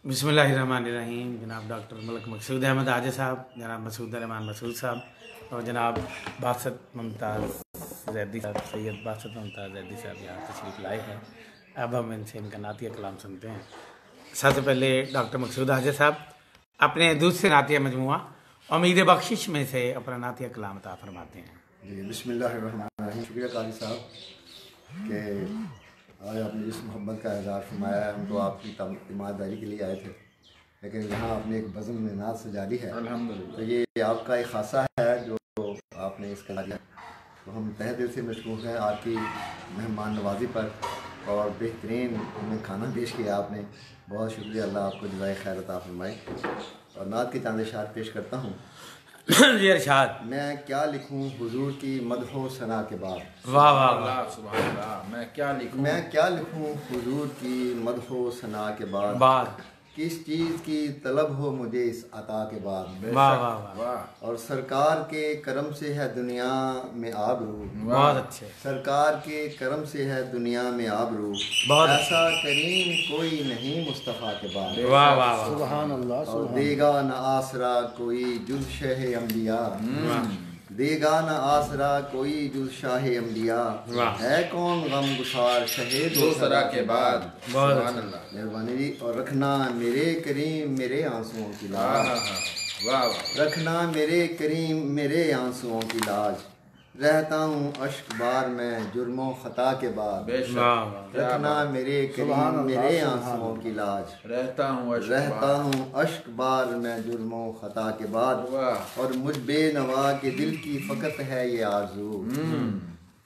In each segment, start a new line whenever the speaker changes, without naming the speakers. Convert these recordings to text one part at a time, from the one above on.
बिस्मिल्लाहिर्रहमानिर्रहीम। जनाब डॉक्टर मलिक मकसूद अहमद आजे साहब, जनाब मसूद रहमान मसूद साहब और जनाब बासत मुमताज़ जैदी साहब, सैयद बासत मुमताज़ जैदी साहब यहाँ तशरीफ़ लाए हैं। अब हम इनसे इनका नातिया कलाम सुनते हैं। सबसे पहले डॉक्टर मकसूद आजे साहब अपने दूसरे नातिया मजमुआ उम्मीद बख्शिश में से अपना नातिया कलाम अता फरमाते हैं।
जी बिस्मिल्लाहिर्रहमानिर्रहीम। शुक्रिया काजी साहब कि आज आपने जिस मोहब्बत का इज़हार फरमाया है, हम तो आपकी ईमानदारी के लिए आए थे, लेकिन यहाँ आपने एक बज़म में नात सजा दी है। अल्हम्दुलिल्लाह। तो ये आपका एक खासा है जो आपने इसका किया, तो हम तहे दिल से मशकूर हैं आपकी मेहमान नवाजी पर और बेहतरीन हमें खाना पेश किया आपने। बहुत शुक्रिया, अल्लाह आपको जज़ाए खैर अता फरमाए। और नात के चंद इशार पेश करता हूँ।
जी इरशाद।
मैं क्या लिखूं हुजूर की मदहो सना के बाद।
वाह वाह वाह।
सुभान अल्लाह। मैं क्या
लिखूं हुजूर की मदहो सना के बाद किस चीज़ की तलब हो मुझे इस अता के बाद।
वाह वाह वाह।
और सरकार के करम से है दुनिया में आबरू।
बहुत अच्छे।
सरकार के करम से है दुनिया में आबरू।
बहुत
ऐसा करीम कोई नहीं मुस्तफ़ा के बाद।
वाह वाह
सुभान अल्लाह। और देगा न आसरा कोई जुज़ शह अम्बिया। देगा न आसरा कोई जुज़ शाह अम्बिया। है कौन गम गुसार शहे दूसरा के बाद। मेहरबानी जी। और रखना मेरे करीम मेरे आंसुओं की लाज। रखना मेरे करीम मेरे आंसुओं की लाज। रहता हूँ अश्क बार में जुर्मों खता के बाद। रखना मेरे करीम मेरे आंसुओं की लाज। रहता हूँ अश्क बार में जुर्मों खता के बाद। और मुझ बेनवा के दिल की फ़कत है ये आरज़ू।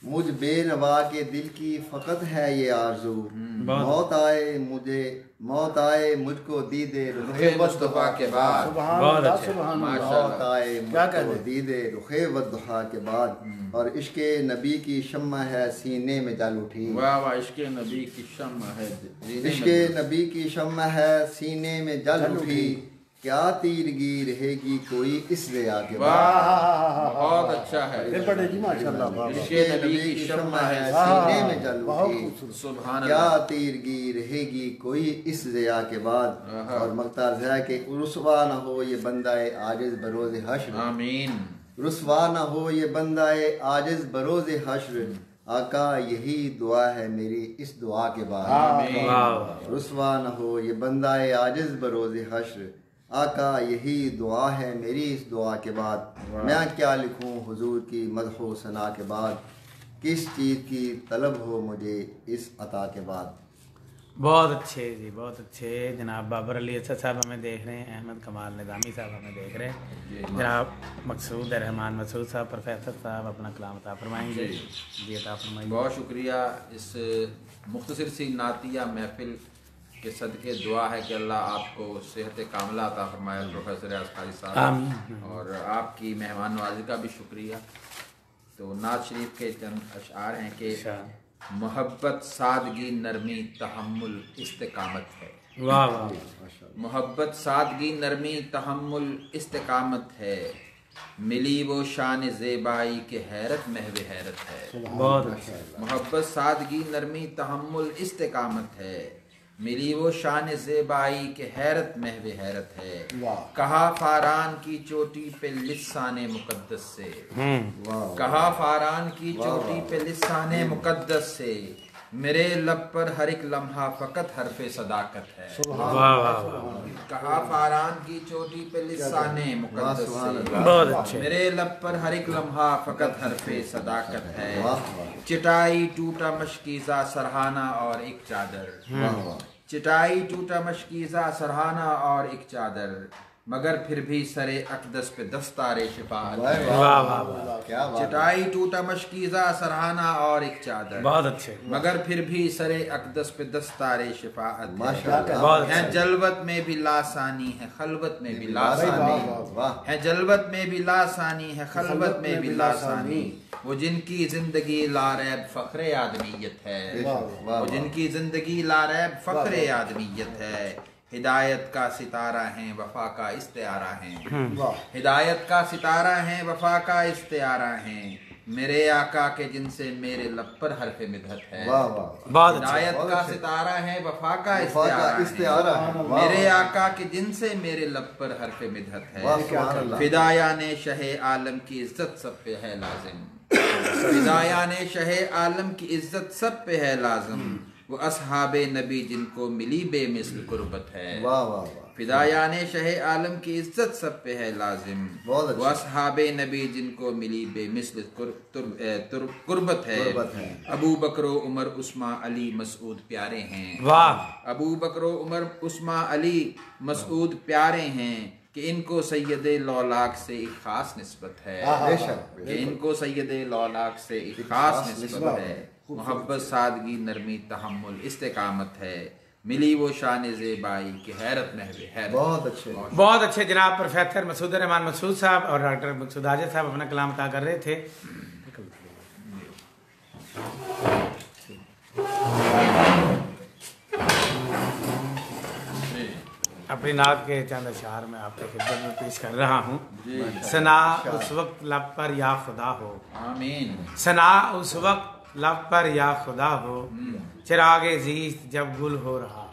मुझ बेनवा के दिल की फ़कत है ये आरज़ू। मौत आए मुझको दीदे रुखे वद्दुहा के बाद। मौत आए मुझको दीदे रुखे वद्दुहा के बाद। और इश्क़े नबी की शम्मा है सीने में जल उठी।
इश्क़े नबी की शम्मा है,
इश्क़े नबी की शम्मा है सीने में जल उठी। क्या तीरगी रहेगी कोई इस रिया के बाद।
बहुत अच्छा है।
माशाअल्लाह। इश्क़े नबी की शम्मा है सीने में जल उठी।
सुभान
क्या तीरगी रहेगी कोई इस रिया के बाद। और मख्तार है कि रुसवा न हो ये बंदाए आजिज़ बरोज़े हश्र।
आमीन।
रुसवा न हो ये बंदाए आजिज़ बरोज़े हश्र। आका यही दुआ है मेरी इस दुआ के बाद। रुसवा न हो ये बंदाए आजिज़ बरोज़े हश्र। आका यही दुआ है मेरी इस दुआ के बाद। मैं क्या लिखूं हुजूर की मदहो सना के बाद। किस चीज़ की तलब हो मुझे इस अता के बाद।
बहुत अच्छे जी, बहुत अच्छे। जनाब बाबर अली असद साहब हमें देख रहे हैं, अहमद कमाल निज़ामी साहब हमें देख रहे हैं, जनाब मकसूद रहमान मसूद साहब प्रोफेसर साहब अपना कलाम अता फरमाएंगे। जी अता फरमाएंगे।
बहुत शुक्रिया। इस मुख्तसर सी नातिया महफिल के सदके दुआ है कि अल्लाह आपको सेहत कामला अता फरमाए प्रोफेसर असकारी साहब, और आपकी मेहमान नवाजी का भी शुक्रिया। तो नात शरीफ के चंद अशआर हैं कि मोहब्बत सादगी नरमी तहम्मुल इस्तिकामत है।
वाह वाह।
मोहब्बत सादगी नरमी तहम्मुल इस्तिकामत है। मिली वो शान ज़ेबाई के हैरत महव हैरत है।
बहुत अच्छा।
मोहब्बत सादगी नरमी तहम्मुल इस्तिकामत है। मिली वो शान ज़ेबाई के हैरत महव हैरत है। कहा फारान की चोटी पे लिसाने मुकद्दस से। कहा फारान की चोटी पे लिसाने मुकद्दस से। मेरे लब पर हर एक लम्हा फ़कत हरफ़े सदाकत है। कहा फारान की चोटी पे लिसाने मुकद्दस से। मेरे लब पर हर एक लम्हा फ़कत हरफ़े सदाकत है। चिटाई टूटा मशकीज़ा सरहाना और एक चादर। चिटाई टूटा मशकीज़ा सरहाना और एक चादर। मगर फिर भी सरे अक़दस पे दस्तारे शिफाअत है। चिटाई टूटा मशकीज़ा सरहाना और एक चादर।
बहुत अच्छे।
मगर फिर भी सरे अक़दस पे दस्तारे शिफाअत है। है जलवत में भी लासानी है खलवत में भी लासानी है। जलवत में भी लासानी है खलवत में भी लासानी। वो जिनकी जिंदगी लारैब फ़ख्रे आदमीयत है। वो जिनकी जिंदगी लारैब फ़ख्रे आदमीयत है। हिदायत का सितारा हैं वफा का इस्तिआरा हैं। हिदायत का सितारा हैं वफा का इस्तिआरा हैं। मेरे आका के जिनसे मेरे लब पर हरफ मिदहत है।
वाह वाह,
बहुत अच्छा।
हिदायत का सितारा है, वफा का
इस्तिआरा है। वाह,
मेरे
वाह।
आका के जिनसे मेरे लब पर हरफ मिदहत
वाह,
है।
सुभान अल्लाह।
फिदायान शहे आलम की इज्जत सब पे है लाजिम। फिदायान शहे आलम की इज्जत सब पे है लाजिम। वो असहाबे नबी जिनको मिली बेमिसल कुर्बत है।
वाह वाह वाह।
फिदायान शहे आलम की इज्जत सब पे है लाजिम।
बहुत अच्छा।
वो असहाबे नबी जिनको मिली बेमिसल कुर्बत है। अबू बकरो उमर उस्मा अली मसूद प्यारे हैं।
वाह।
अबू बकरो उमर उस्मा अली मसूद प्यारे हैं कि इनको सैयदे लौलाक से एक खास निस्बत है।
बेशक,
कि इनको सैयदे लौलाक से एक खास निस्बत है। मोहब्बत, सादगी, नरमी, तहम्मुल, इस्तिकामत है। मिली वो शान ज़ेबाई की हैरत महवे हैरत।
बहुत अच्छे।
बहुत अच्छे जनाब प्रोफेसर मसूद रहमान मसूद साहब और डॉक्टर मकसूद आजिज़ साहब अपना कलाम अता कर रहे थे। अपनी नात के चंद अशार में आपके खिदमत में पेश कर रहा हूँ। सना उस वक्त लब पर या खुदा हो,
आमीन।
सना उस वक्त लब पर या खुदा हो, चिरागे जीस्त जब गुल हो रहा।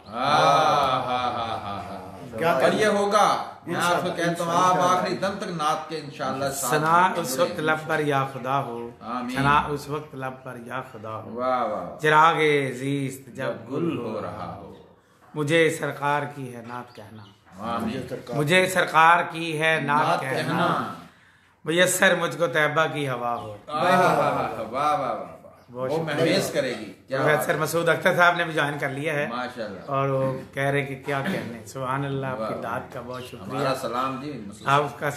क्या और ये होगा, मैं आपको कहता हूँ आप आखिरी दम तक नात के इंशाअल्लाह साथ
सना उस वक्त लब पर या खुदा हो,
आमीन।
सना उस वक्त लब पर या खुदा हो,
वाह वाह,
चिरागे जीस्त जब गुल
हो रहा हो।
मुझे सरकार की है नात कहना,
आमीन।
मुझे सरकार की है नात
नात
कहना,
कहना।
मुयस्सर मुझको तैयबा की हवा हो।
वाह वाह वाह, वो महवेश करेगी।
प्रोफेसर मसूद अख्तर साहब ने भी ज्वाइन कर लिया है
माशाल्लाह,
और वो कह रहे कि क्या कहने। सुभान अल्लाह, आपकी दाद का बहुत शुक्रिया।
हमारा सलाम जी।
आपका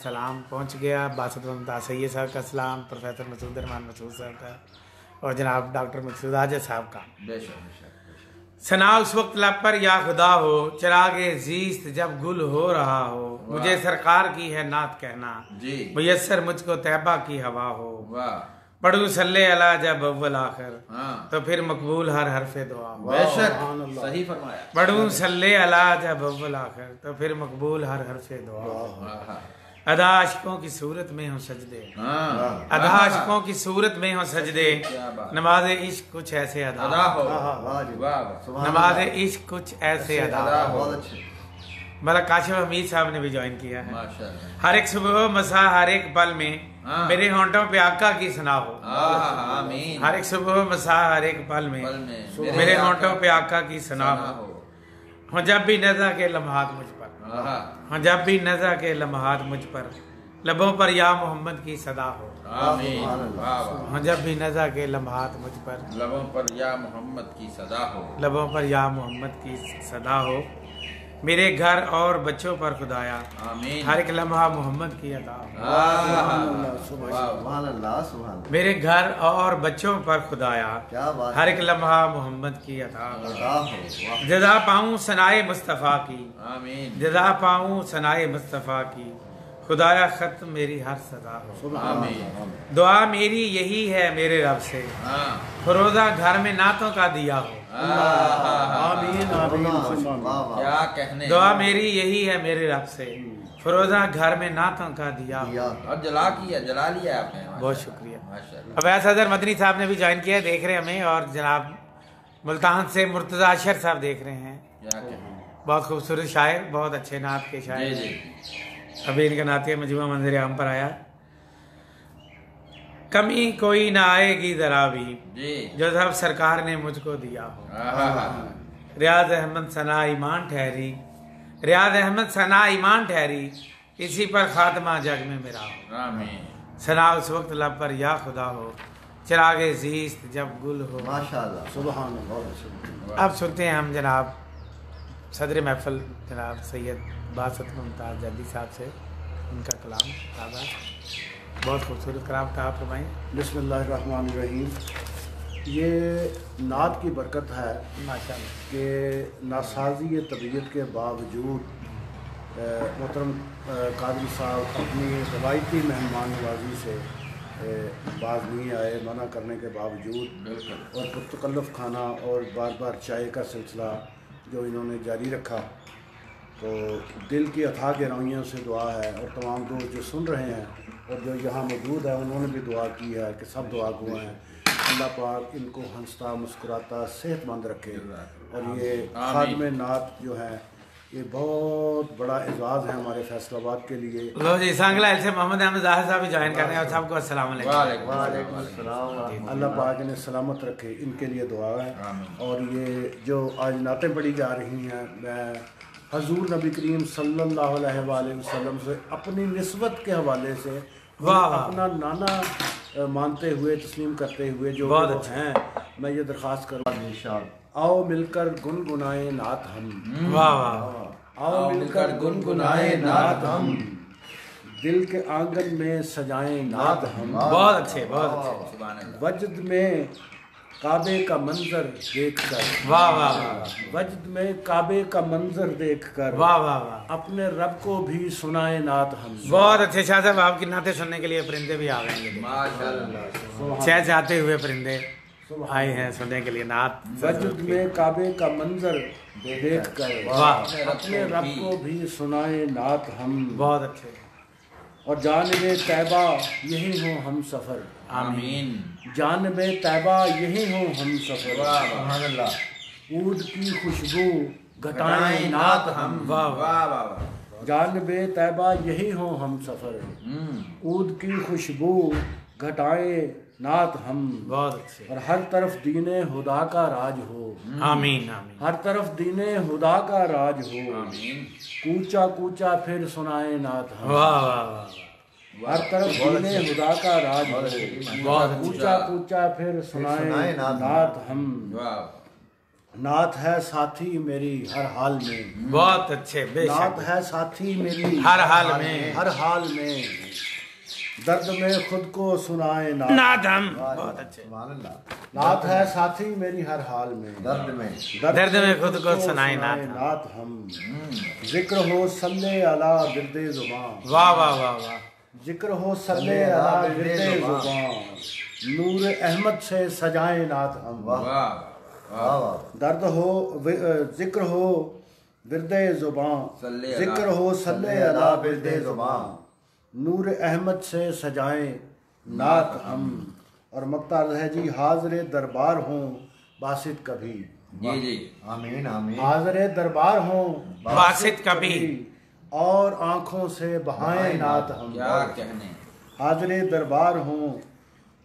सलाम पहुंच गया। बासत मुमताज सैयद साहब का सलाम, प्रोफेसर मसूद रहमान मसूद साहब का और जनाब डॉक्टर मकसूद आजिज़ साहब का।
बेशक।
सना उस वक्त लब पर या खुदा हो, चिरागे जीस्त जब गुल हो रहा हो, मुझे सरकार की है नात कहना
जी,
मुयस्सर मुझको तैयबा की हवा हो।
वाह,
पढ़ू सल्ले अला जब अव्वल आखिर,
हाँ,
तो फिर मकबूल हर हरफे दुआ हो।
बेशक, सही फरमाया।
पढ़ू सल्ले अला जब अव्वल आखिर, तो फिर मकबूल हर हरफे दुआ हो। अदा आशिकों की सूरत में हो सजदे, अदा आशिकों की सूरत में हो सजदे, नमाज इश्क कुछ ऐसे अदा हो, नमाज इश्क कुछ ऐसे अदा हो। मलक काशिफ हमीद साहब ने भी ज्वाइन किया है। हर एक सुबह मसा हर एक पल में मेरे होंठों पे आका की सना हो।
आमीन।
हर एक सुबह मसा हर एक पल में मेरे होंठों पे आका की सना हो। हो जब भी नज़र के लम्हात मुझ पर, हो जब भी नज़र के लम्हात मुझ पर, लबों पर या मोहम्मद की सदा हो।
आमीन।
हो जब भी नज़र के लम्हात मुझ पर,
लबों पर या मोहम्मद की सदा हो,
लबों पर या मोहम्मद की सदा हो। मेरे घर और बच्चों पर खुदाया,
आमीन,
हर एक लम्हा मोहम्मद की अता हो।
सुभान अल्लाह।
मेरे घर और बच्चों पर खुदाया, हर एक लम्हा मोहम्मद की अता हो। जज़ा पाऊँ सनाए मुस्तफ़ा की,
आमीन,
जज़ा पाऊँ सनाए मुस्तफ़ा की, खुदाया खत्म मेरी हर सदा हो।
आमीन।
दुआ मेरी यही है मेरे रब से, फरोजा घर में नातों का दिया हो।
आमीन आमीन।
क्या कहने।
दुआ मेरी यही है मेरे रब से, फरोजा घर में नातों का दिया हो।
और जला लिया आपने।
बहुत शुक्रिया।
माशाल्लाह।
अवैस अजहर मदनी साहब ने भी ज्वाइन किया, देख रहे हैं हमें। और जनाब मुल्तान से मुर्तजा अशर साहब देख रहे हैं।
क्या कहने।
बहुत खूबसूरत शायर, बहुत अच्छे नात के शायर। अभी इनका नातिया मजमुआ मंजर आम पर आया। कमी कोई ना आएगी जरा भी, जो सब सरकार ने मुझको दिया हो। रियाज अहमद सना ईमान ठहरी, रियाज अहमद सना ईमान ठहरी, इसी पर खात्मा जग में मेरा हो। सना उस वक्त लब पर या खुदा हो, चिरागे जीस्त जब गुल हो।
माशाअल्लाह, सुभान अल्लाह।
अब सुनते हैं हम जनाब सदर महफिल जनाब सैयद बासत मुमताज जद्दी साहब से उनका कलाम। बहुत खूबसूरत कलाम था, आप फरमाएं।
बिस्मिल्लाहिर्रहमानिर्रहीम। ये नात की बरकत है
माशाअल्लाह
कि नासाजी तबीयत के बावजूद मोहतरम कादरी साहब अपनी रवायती मेहमान नवाजी से बाज नहीं आए, मना करने के बावजूद, और पुरतकल्लुफ़ खाना और बार बार चाय का सिलसिला जो इन्होंने जारी रखा, तो दिल की अथाह गहराइयों से दुआ है, और तमाम दोस्त जो सुन रहे हैं और जो यहाँ मौजूद है उन्होंने भी दुआ की है कि सब दुआ गो हैं, अल्लाह पाक इनको हंसता मुस्कुराता सेहतमंद रखे। और ये खादमे नात जो है ये बहुत बड़ा एजाज़ है हमारे फैसलाबाद के लिए।
लो जी सांगला से मोहम्मद अहमद ज़ाहिर साहब भी ज्वाइन कर रहे हैं और सबको अस्सलाम वालेकुम।
अल्लाह पाक इन्हें सलामत रखे, इनके लिए दुआ है। और ये जो आज नातें पढ़ी जा रही हैं, मैं हजूर नबी करीम सल्लल्लाहु अलैहि वसल्लम से अपनी निस्बत के हवाले से अपना नाना मानते हुए तस्लीम करते हुए जो हैं, मैं ये दरख्वास्त करूँ, आओ मिलकर गुनगुनाए नात हम,
वाह वाह,
आओ मिलकर गुनगुनाए नात हम, दिल के आंगन में सजाएं नात हम।
बहुत अच्छे, बहुत अच्छे।
वजद में काबे का मंजर देखकर,
वाह वाह वाह,
वजद में काबे का मंजर देखकर,
वाह वाह वाह,
अपने रब को भी सुनाए नात हम।
बहुत अच्छे शाह साहब, आपकी नाते सुनने के लिए परिंदे भी आ गए हैं,
माशाल्लाह,
चहचहाते हुए परिंदे आए हैं सुनने के लिए नात।
वजद में काबे का मंजर देखकर,
वाह,
अपने रब को भी सुनाए नात हम।
बहुत अच्छे।
और जानबे तैबा यही हो हम सफर,
आमीन,
जानबे तैबा यही हो हम सफर,
सुभान अल्लाह,
ऊद की खुशबू घटाएं नात हम।
वाह
वाह वाह वाह,
जानबे तैबा यही हो हम सफर, ऊद की खुशबू घटाए नात हम।
बहुत अच्छे।
और हर तरफ दीने खुदा का राज हो,
आमीन आमीन,
हर तरफ दीने खुदा का राज हो,
आमीन,
कूचा कूचा फिर सुनाए नात हम।
वाह वाह वाह,
हर तरफ दीने खुदा का राज हो,
बहुत
कूचा कूचा फिर सुनाए नात हम।
वाह,
नात है साथी मेरी हर हाल में,
बहुत अच्छे,
नात
बेशक,
है साथी मेरी
हर हाल में,
हर हाल में, दर्द में खुद को सुनाए नात।
नात हम, बहुत अच्छे।
नात है साथी मेरी हर हाल में,
दर्द में,
दर्द में खुद को सुनाए नात
हम। जिक्र हो सल्ले अला बिरदे जुबान,
वाह वाह वाह वाह,
जिक्र हो सल्ले अला बिरदे जुबान, नूर अहमद से सजाए नात हम। दर्द हो जिक्र हो बिरदे जुबान, जिक्र हो सल्ले अला बिरदे जुबान, नूर अहमद से सजाएं नात हम। और मक्तार है जी, हाज़िर दरबार हों बासित कभी,
जी जी,
आमीन आमीन,
हाज़िर दरबार हों
बासित कभी,
और आँखों से बहाएं नात हम।
क्या कहने,
हाज़िर दरबार हों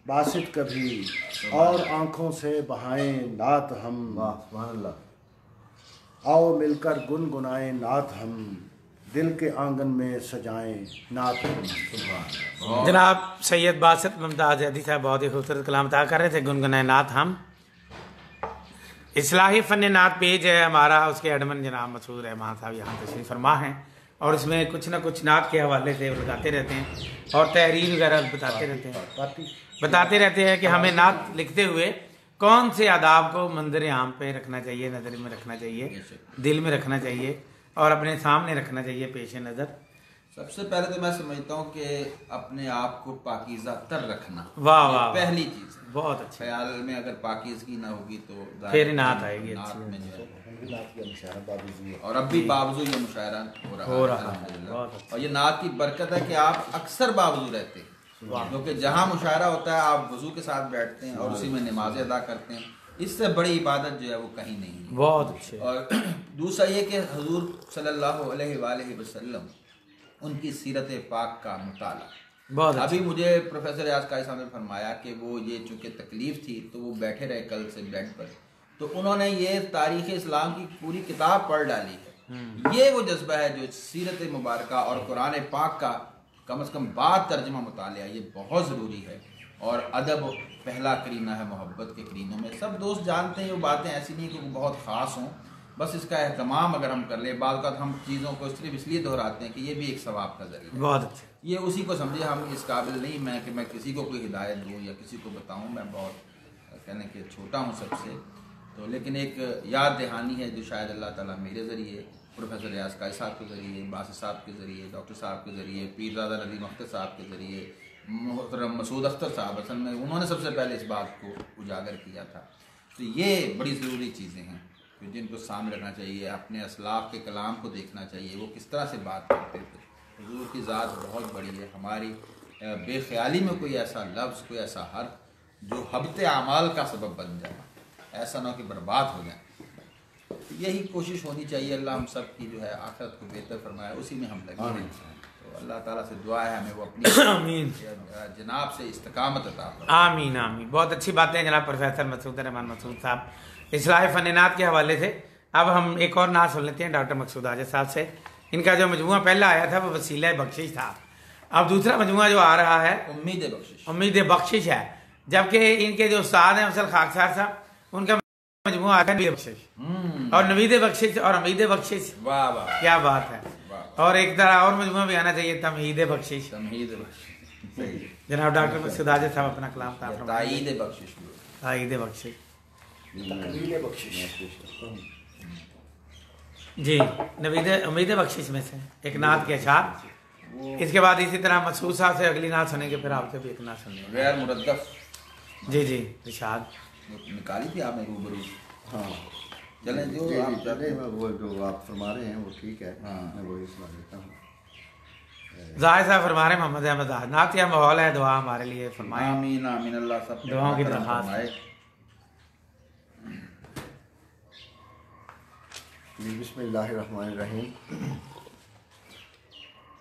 बासित कभी, और आँखों से बहाएं नात हम।
सुभान अल्लाह,
आओ मिलकर गुनगुनाए नात हम, दिल के आंगन में सजाएं नात हम।
जनाब सैयद बासित मुमताज़ ज़ैदी साहब बहुत ही खूबसूरत कलाम अता कर रहे थे, गुनगुनाए नात हम। इस्लाही फ़न नात पेज है हमारा, उसके एडमिन जनाब मसूद रहमान साहब यहाँ तशरीफ़ फरमा हैं, और इसमें कुछ ना कुछ नात के हवाले से बताते रहते हैं और तहरीर वगैरह बताते रहते हैं कि हमें नात लिखते हुए कौन से आदाब को मंजर आम पे रखना चाहिए, नज़र में रखना चाहिए, दिल में रखना चाहिए और अपने सामने रखना चाहिए पेश नज़र।
सबसे पहले तो मैं समझता हूँ कि अपने आप को पाकीज़ा तर रखना,
वाह वाह,
पहली चीज़ है।
बहुत अच्छा।
ख्याल में अगर पाकीज़गी ना होगी तो
फिर नात आएगी
नात
अच्छी।
में जो है,
बाबूजी
और अब भी बावजूद ये मुशायरा हो रहा है अल्हम्दुलिल्लाह। और ये नात की बरकत है कि आप अक्सर बावजूद रहते हैं, क्योंकि जहाँ मुशायरा होता है आप वजू के साथ बैठते हैं और उसी में नमाज़ें अदा करते हैं, इससे बड़ी इबादत जो है वो कहीं नहीं है।
बहुत अच्छे।
और दूसरा ये कि हुजूर सल्लल्लाहु अलैहि वसल्लम उनकी सीरत पाक का मुताला,
बहुत
अभी मुझे प्रोफेसर याज काई साहब ने फरमाया कि वो ये चूँकि तकलीफ थी तो वो बैठे रहे कल से बेड पर, तो उन्होंने ये तारीख़ इस्लाम की पूरी किताब पढ़ डाली है। ये वो जज्बा है जो सीरत मुबारक और कुरान पाक का कम से कम बाद तर्जमा मुतालिया, ये बहुत ज़रूरी है। और अदब पहला करीना है मोहब्बत के करीनों में, सब दोस्त जानते हैं, वो बातें ऐसी नहीं कि वो बहुत ख़ास हों, बस इसका एहतमाम अगर हम कर ले, बाद का हम चीज़ों को सिर्फ इसलिए दोहराते हैं कि ये भी एक सवाब का जरिया है।
बहुत अच्छे।
ये उसी को समझे, हम इस काबिल नहीं मैं कि मैं किसी को कोई हिदायत दूँ या किसी को बताऊँ, मैं बहुत कहने के छोटा हूँ सबसे, तो लेकिन एक याद दहानी है जो शायद अल्लाह ताला मेरे ज़रिए, प्रोफेसर रियाज काई साहब के ज़रिए, बासित साहब के ज़रिए, डॉक्टर साहब के ज़रिए, पीरज़ादा नदीम अख्तर साहब के ज़रिए, मोहतरम मसूद अख्तर साहब, असल में उन्होंने सबसे पहले इस बात को उजागर किया था। तो ये बड़ी ज़रूरी चीज़ें हैं फिर जिनको सामने रखना चाहिए, अपने असलाफ के कलाम को देखना चाहिए, वो किस तरह से बात करते थे। हुजूर की ज़ात बहुत बड़ी है। हमारी बेख्याली में कोई ऐसा लफ्ज़, कोई ऐसा हर्फ जो हबते आमाल का सबब बन जाए, ऐसा ना हो कि बर्बाद हो जाए। तो यही कोशिश होनी चाहिए। अल्लाह हम सब की जो है आखिरत को बेहतर फरमाए, उसी में हम लगे हैं। तो अल्लाह ताला से दुआ है हमें वो अपनी
आमीन
जनाब से इस्तकामत अता फरमाए।
आमीन आमीन। बहुत अच्छी बातें हैं जनाब प्रोफेसर मसूद रहमान मसूद साहब इस्लाह फ़न्नात के हवाले से। अब हम एक और नात सुन लेते हैं डॉक्टर मकसूद आजिज़ साहब से। इनका जो मजमुआ पहला आया था वो वसीला बख्शिश था। अब दूसरा मजमुआ जो आ रहा है
उम्मीद बख्शिश,
उम्मीद बख्शिश है। जबकि इनके जो उस्ताद हैं अफजल खाकसार साहब, उनका मजमुआ आता है नवीद बख्शिश और नवीद बख्शिश और उम्मीद बख्शिश।
वाह वाह,
क्या बात है। और एक तरह और मजमुआ भी आना चाहिए तमहीद बख्शिश।
तमहीद बख्शिश,
जनाब डॉक्टर मकसूद आजिज़ साहब अपना कलाम का
ताईद बख्शिश,
ताईद बख्शिश
तकलील बख्शिश।
जी नवीद उम्मीद बख्शिश में से एक नात के अशार। इसके बाद इसी तरह मसूद साहब से अगली नात सुनेंगे, फिर आपसे भी एक नात सुनेंगे।
गैर मुरद्दफ,
जी जी इरशाद
निकाली थी आपने रूबरू।
हाँ
चलें जो
जी,
आप
जी,
चाहते हैं।
वो जो आप फरमा रहे हैं वो ठीक है।
हाँ।
मैं वही सुना देता हूँ।
जाहिर साहब फरमा रहे मोहम्मद अहमद आज़, नात या माहौल है, दुआ हमारे लिए फरमाएं।
आमीन आमीन। अल्लाह सब पे
दुआओं की
करम
दरख्वास्त।
फरमाए।
बिस्मिल्लाहिर्रहमानिर्रहीम।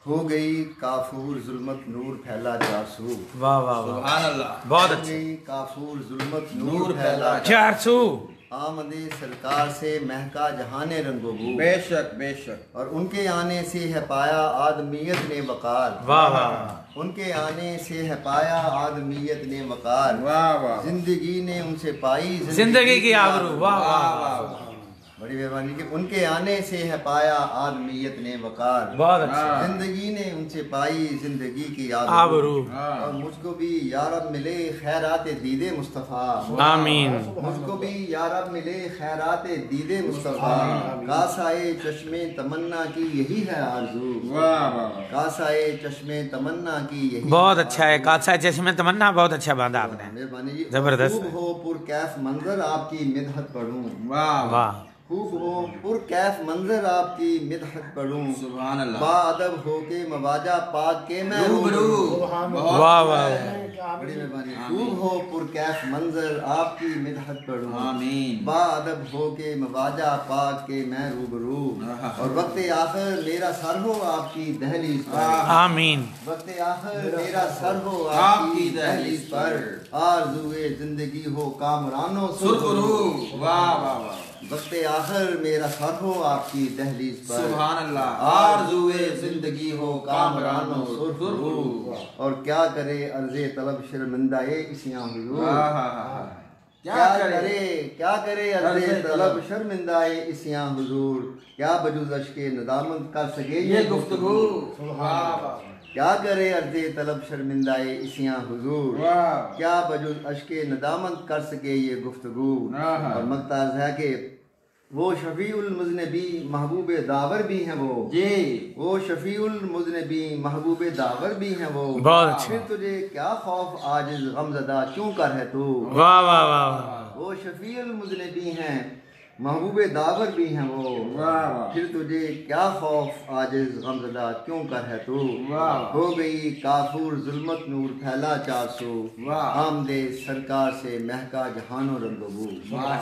हो गई काफूर जुल्मत नूर फैला चारसू।
वाह वाह वाह,
सुभान अल्लाह।
बहुत
हो
अच्छे।
गई काफूर जुल्मत
नूर
नूर फैला
400
आमदे सरकार से महका जहाने रंगोबू।
बेशक बेशक।
और उनके आने से है पाया आदमियत ने वकार।
वाह वाह
उनके आने से है पाया आदमियत ने वकार।
वाह वाह,
जिंदगी ने उनसे पाई
जिंदगी की आबरू। वाह वाह
वाह
वाह,
वाह,
बड़ी मेहरबानी कि उनके आने से है पाया आदमियत ने वकार।
बहुत अच्छे।
जिंदगी ने उनसे पाई जिंदगी की
आबरू।
और मुझको भी यारब मिले खैरात दीदे मुस्तफ़ा।
आमीन।
मुझको भी यारब मिले खैरात दीदे मुस्तफ़ा। कासाए चश्मे तमन्ना की यही है आरज़ू।
वाह वाह,
कासाए चश्मे तमन्ना की यही
बहुत अच्छा है। कासा चश्मे तमन्ना बहुत अच्छा बांधा आपने।
मेहरबानी जी।
जबरदस्त।
खूब हो पुरकैफ मंजर आपकी मिदहत पढ़ूं।
वाह
वाह
खूब हो पुरकैफ मंजर आपकी मिदहत पढ़ूं।
सुभान अल्लाह।
बाअदब हो के मवाजा पाक के मैं
रूबरू।
वाह वाह वाह,
बड़ी मेहरबानी। खूब हो पुरकैफ मंजर आपकी मिदहत पढ़ूं।
आमीन।
बाअदब हो के मवाजा पाक के मैं रूबरू। और वक्त आखिर मेरा सर हो आपकी दहलीज पर।
आमीन।
वक्त आखिर मेरा सर हो
आपकी
आपकी
दहलीज
दहलीज पर। आरज़ुए जिंदगी हो कामरानो
सुरखरू। वाह वाह वाह,
वक्त आखिर मेरा सर हो आपकी दहलीज पर।
सुभान अल्लाह। आरज़ुए जिंदगी हो कामरानो
सुरखरू। और क्या करे अर्ज़े तलब शर्मिंदाए इसियां हुजूर। क्या करे अर्ज़े तलब शर्मिंदाए इसियां हुजूर। क्या बजुज़ अश्के नदामत कर सके
ये गुफ्तगू। वाह वाह,
क्या करे अर्ज़े तलब शर्मिंदाए इसियां हुजूर।
वाह।
क्या बजुज़ अश्के नदामत कर सके ये गुफ्तगू।
आहा।
और मकताज है कि वो शफीउल मुज़नबी महबूब दावर भी हैं वो।
जी।
वो शफीउल मुज़नबी महबूब दावर भी हैं वो।
बहुत अच्छे।
फिर तुझे क्या खौफ आजिज़ गमज़दा क्यों कर है तू।
वाह वाह वाह वाह,
वो शफीउल मुज़नबी हैं महबूब दावर भी हैं वो।
वाह।
फिर तुझे क्या खौफ आजिज़ गमज़दा क्यों कर है तू।
वाह।
हो गई काफूर जुल्मत नूर फैला 400।
वाह।
आमदे सरकार से महका जहानो रंगबू।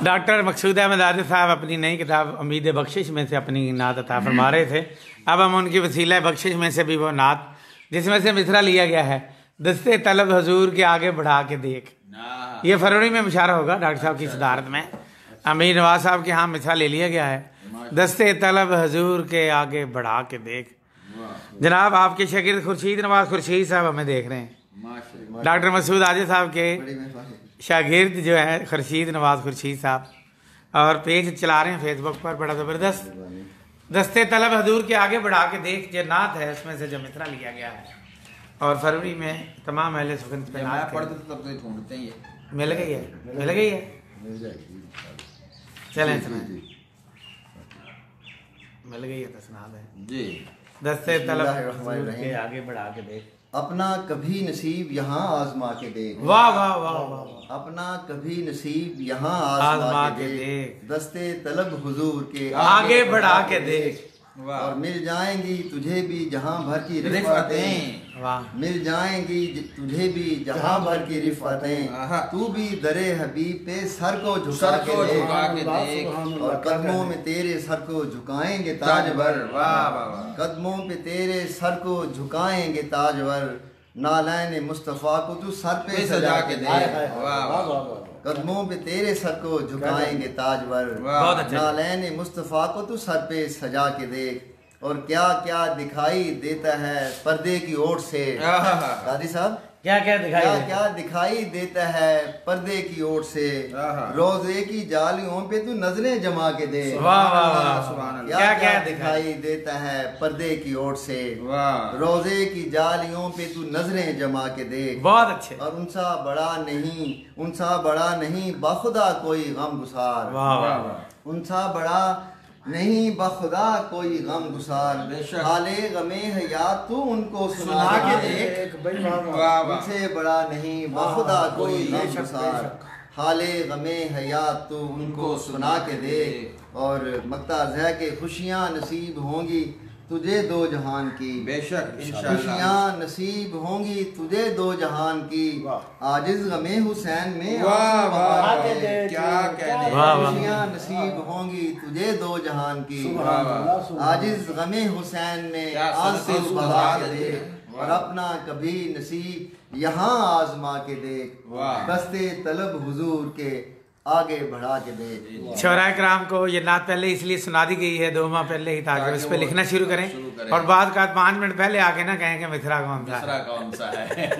डॉक्टर मकसूद अहमद आज़िज़ साहब अपनी नई किताब उम्मीद बख्शिश में से अपनी नात अता फरमा रहे थे। अब हम उनकी वसीला बख्शिश में से भी वो नात जिसमें से मिसरा लिया गया है, दस्ते तलब हजूर के आगे बढ़ा के देख। ये फरवरी में मुशारा होगा डॉक्टर साहब की सदारत में। अमीर नवाज साहब के यहाँ मिसरा ले लिया गया है, दस्ते तलब हजूर के आगे बढ़ा के देख। जनाब आपके शागिर्द खुर्शीद नवाज खुर्शीद साहब हमें देख रहे हैं। डॉक्टर मसूद आजिज़ साहब के
बड़ी मेहरबानी।
शागिर्द जो है खुर्शीद नवाज खुर्शीद साहब, और पेज चला रहे हैं फेसबुक पर, बड़ा ज़बरदस्त। दस्ते तलब हजूर के आगे बढ़ा के देख जो नात है उसमें से जो मिसरा लिया गया है, और फरवरी में तमाम अहले सुगंध पे नात
पढ़ते तो तब से ढूंढते हैं ये।
मिल गई है, मिल गई है।
मिल जाएगी।
चलें
जी,
सुनाएं।
जी।
मिल गई है तो सुना दें।
जी।
दस्ते तलब हजूर
बिस्मिल्लाहिर्रहमानिर्रहीम।
के आगे बढ़ा के देख।
अपना कभी नसीब यहाँ आजमा के देख।
वाह वाह वाह वाह।
अपना कभी नसीब यहाँ
आजमा
आजमा
के
के
देख।
देख। दस्ते तलब हुजूर के
आगे बढ़ा के देख।
और मिल जाएंगी तुझे भी जहाँ भर की रिफ़तें।
रिफ़तें।
वाह।
मिल जाएंगी तुझे भी जहाँ भर की रिफ़तें। तू भी दरे हबीब पे सर को झुका के देख। और कदमों में तेरे सर को झुकाएंगे ताजवर।
वाह वाह वाह।
कदमों पे तेरे सर को झुकाएंगे ताजवर। नालैन मुस्तफ़ा को तू सर पे सजा के दे।
वाह वाह।
कदमों पे तेरे सर को झुकाएंगे ताजवर।
बहुत अच्छा।
नालैन मुस्तफ़ा को तू सर पे सजा के देख। और क्या क्या दिखाई देता है पर्दे की ओर से। कादी साहब
क्या क्या दिखाई
क्या
देता
क्या दिखाई देता है पर्दे की ओर से। रोजे की जालियों पे तू नजरें जमा के दे।
वाह वाह वाह।
क्या क्या दिखाई देता है पर्दे की ओर से। रोजे की जालियों पे तू नजरें जमा के देख।
बहुत अच्छे।
और उनसा बड़ा नहीं बाखुदा कोई गम गुसार।
वाह वाह।
उनसा बड़ा नहीं बखुदा कोई गम गुसार। हाले गमे हयात तू उनको सुना के देख। उनसे बड़ा नहीं बखुदा कोई गम गुसार। हाले गमे हयात तू उनको सुना के देख। और मक्ता है के खुशियाँ नसीब होंगी तुझे दो जहान की।
बेशक इंशाअल्लाह।
खुशियाँ नसीब होंगी तुझे दो जहान की। आजिज गमे हुसैन में
वाह वाह।
आंसू बहा के
क्या कहने।
वाह वाह।
खुशियाँ नसीब होंगी तुझे दो जहान की। आजिज गमे हुसैन में
क्या
आंसू
सनते
बहा के
सुभान
देख।
है।
और अपना कभी नसीब यहाँ आजमा के देख।
वाह।
दस्ते तलब हुजूर के आगे बढ़ा के दे।
शोराए कराम को ये नात पहले इसलिए सुना दी गई है 2 माह पहले ही, ताकि उस पर लिखना शुरू करें। और बाद का 5 मिनट पहले आके ना कहें कि मिथरा कौन सा है।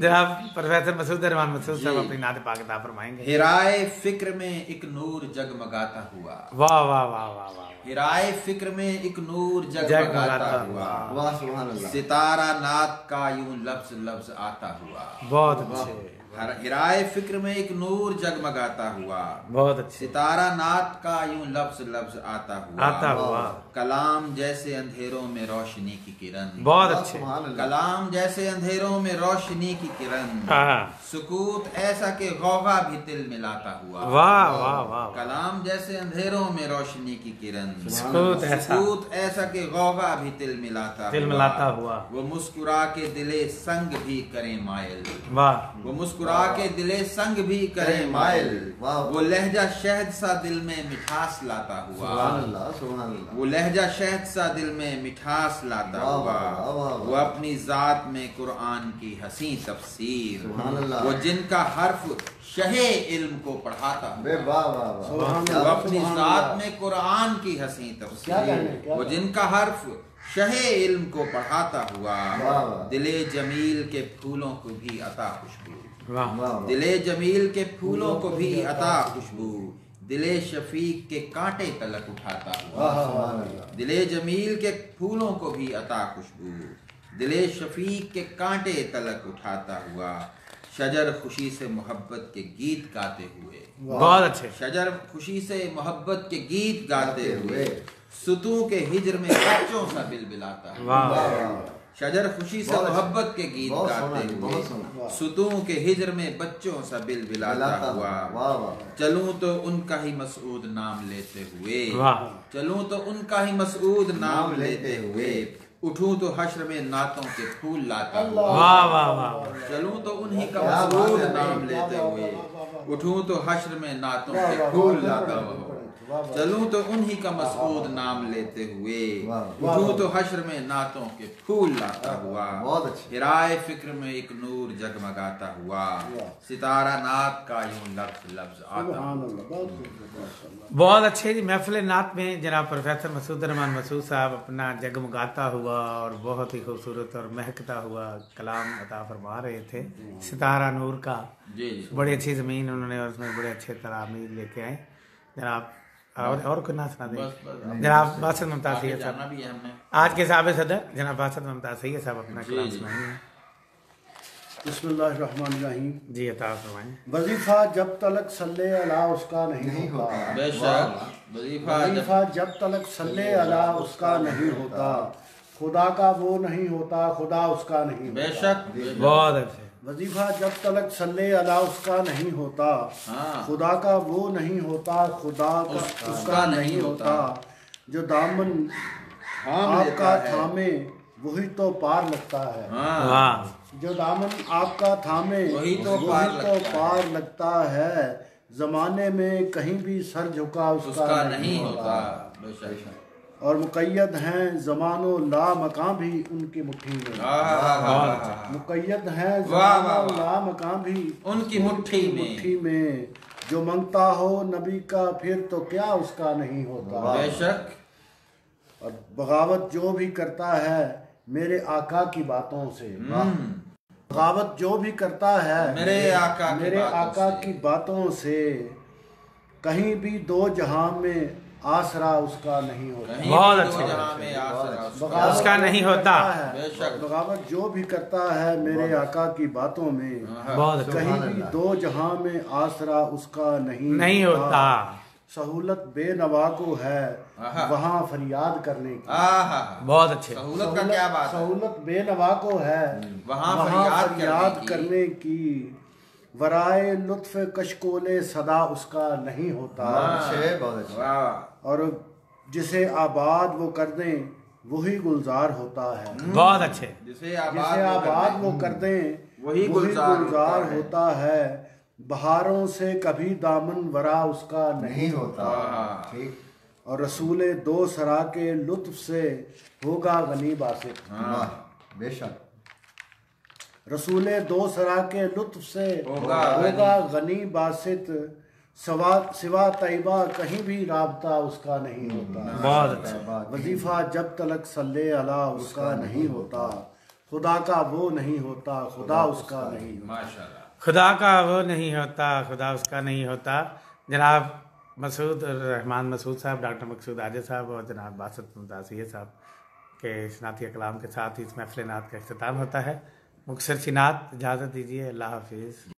जनाब प्रोफेसर मसूद रहमान मसूद साहब अपनी नात पाक फरमाएंगे।
हिराए फिक्र में एक नूर जगमगाता हुआ।
वाह वाह वाह वाह वाह।
हिराए फिक्र में एक नूर जगमगाता हुआ।
वाह सुभान अल्लाह।
सितारा नात का यूं लफ्ज लफ्ज आता हुआ।
बहुत अच्छे।
हिराए फिक्र में एक नूर जगमगाता हुआ।
बहुत अच्छे।
सितारा नात का यूं लफ्ज लफ्ज आता हुआ। कलाम जैसे अंधेरों में रोशनी की किरण।
बहुत अच्छे।
कलाम जैसे अंधेरों में रोशनी की किरण। सुकूत ऐसा के गौगा भी तिल मिलाता हुआ।
वाह वाह वाह।
कलाम जैसे अंधेरों में रोशनी की किरण।
सुकूत
ऐसा के गौगा भी तिल मिलाता
हुआ।
वो मुस्कुरा के दिले संग भी करे मायल।
वाह।
वो मुस्कुरा के दिले संग भी करे मायल। वो लहजा शहद सा दिल में मिठास लाता हुआ। वो लहजा शहद सा दिल में मिठास लाता हुआ। वो अपनी जात में कुरान की हसी तफसीर। वो जिनका हर्फ शहे इल्म को पढ़ाता हुआ। वो अपनी जात में कुरान की हसी तफसीर। वो जिनका हर्फ शहे इल्म को पढ़ाता हुआ। दिले जमील के फूलों को भी अता खुशबू। दिले जमील के फूलों को भी अता खुशबू। दिले शफीक के कांटे तलक उठाता हुआ। दिले जमील के फूलों को भी अता खुशबू। दिले शफीक के कांटे तलक उठाता हुआ। शजर खुशी से मोहब्बत के गीत गाते हुए।
बहुत अच्छे।
शजर खुशी से मोहब्बत के गीत गाते हुए। सुतू के हिजर में बच्चों सा बिलबिलाता हुआ। शजर खुशी से मोहब्बत के गीत गाते हुए। सुतू के हिजर में बच्चों सा बिलबिलाता हुआ। चलूं तो उनका ही मसूद नाम लेते हुए। चलूं तो उनका ही मसूद नाम लेते हुए। उठूं तो हश्र में नातों के फूल लाता हुआ।
वाह वाह वाह।
चलूं तो उन्हीं का मसूद नाम लेते हुए। उठूं तो हश्र में नातों के फूल लाता हुआ। चलूं तो उन्हीं का मसूद नाम लेते हुए। उठूं तो हश्र में नातों के फूल लाता हुआ। हिराए फिक्र में एक नूर जगमगाता हुआ। सितारा नात का यूं लफ्ज लफ्ज आता हुआ।
बहुत अच्छे जी। महफिल नात में जनाब प्रोफेसर मसूद रहमान मसूद साहब अपना जगमगाता हुआ और बहुत ही खूबसूरत और महकता हुआ कलाम अता फरमा रहे थे। सितारा नूर का बड़ी अच्छी ज़मीन उन्होंने और उसमें बड़े अच्छे तरामीर लेके आए जनाब। और कोई ना सुना दें जनाब बासत मुमताज़ सैयद साहब, आज के साहब सदर जनाब बासत मुमताज़ सैयद साहब अपना कलाम सुनाएंगे।
बिस्मिल्लाहिर्रहमानिर्रहीम।
जी अता फरमाएं।
वजीफा जब तलक सल्ले अला उसका नहीं होता।
बेशक
वजीफा जब तलक सल्ले अला उसका नहीं होता। खुदा का वो नहीं होता, खुदा उसका नहीं होता।
बेशक
बहुत अच्छे।
वजीफा जब तलक सल्ले अला उसका नहीं होता,
हाँ।
खुदा का वो नहीं होता, खुदा का उसका नहीं होता। जो दामन आपका थामे वही तो पार लगता है।
वाह।
जो दामन आपका थामे
वही तो पार
लगता है। जमाने में कहीं भी सर झुका उसका नहीं होता।
बेशक।
और मुक़य्यद हैं ज़मानो ला मकां भी उनकी मुट्ठी में। मुक़य्यद हैं ज़मानो ला मकां भी
उनकी मुट्ठी
में। जो मांगता हो नबी का फिर तो क्या उसका नहीं होता।
बेशक।
और बगावत जो भी करता है मेरे आका की बातों से, बगावत जो भी करता है
मेरे आका
की बातों से, कहीं भी दो जहां में आसरा उसका नहीं होता।
बहुत अच्छे। उसका नहीं होता।
बगावत जो भी करता है मेरे आका की बातों में,
बहुत अच्छे।
कहीं भी दो जहां में आसरा उसका नहीं
होता।
सहूलत बेनवा को है वहाँ फरियाद करने की।
बहुत अच्छे।
सहूलत का क्या बात है?
सहूलत बेनवा को है
वहाँ
फरियाद करने की। वराए लुत्फ कशकोले सदा उसका नहीं होता। और जिसे आबाद वो कर दें वही गुलजार होता है।
बहुत अच्छे।
जिसे
आबाद वो कर दें वही गुलजार होता है। बहारों से कभी दामन वरा उसका नहीं होता। और रसूले दो सरा के लुत्फ से होगा गनी बासित।
बेशक।
रसूले दो सरा के लुत्फ से होगा गनी बासित। सिवा तैबा कहीं भी राबता उसका नहीं होता।
बहुत अच्छा।
वजीफा जब तलक सल्ले अला उसका नहीं होता, खुदा का वो नहीं होता, खुदा उसका नहीं होता।
माशाल्लाह।
खुदा का वो नहीं होता, खुदा उसका नहीं होता। जनाब मसूद रहमान मसूद साहब, डॉक्टर मकसूद आजिज़ साहब और जनाब बासत मुमताज़ सैयद साहब के नातिया कलाम के साथ ही इस महफ़िल नात का इख्तिताम होता है। मुख्तसर सी नात, इजाज़त दीजिए। अल्लाह हाफिज़।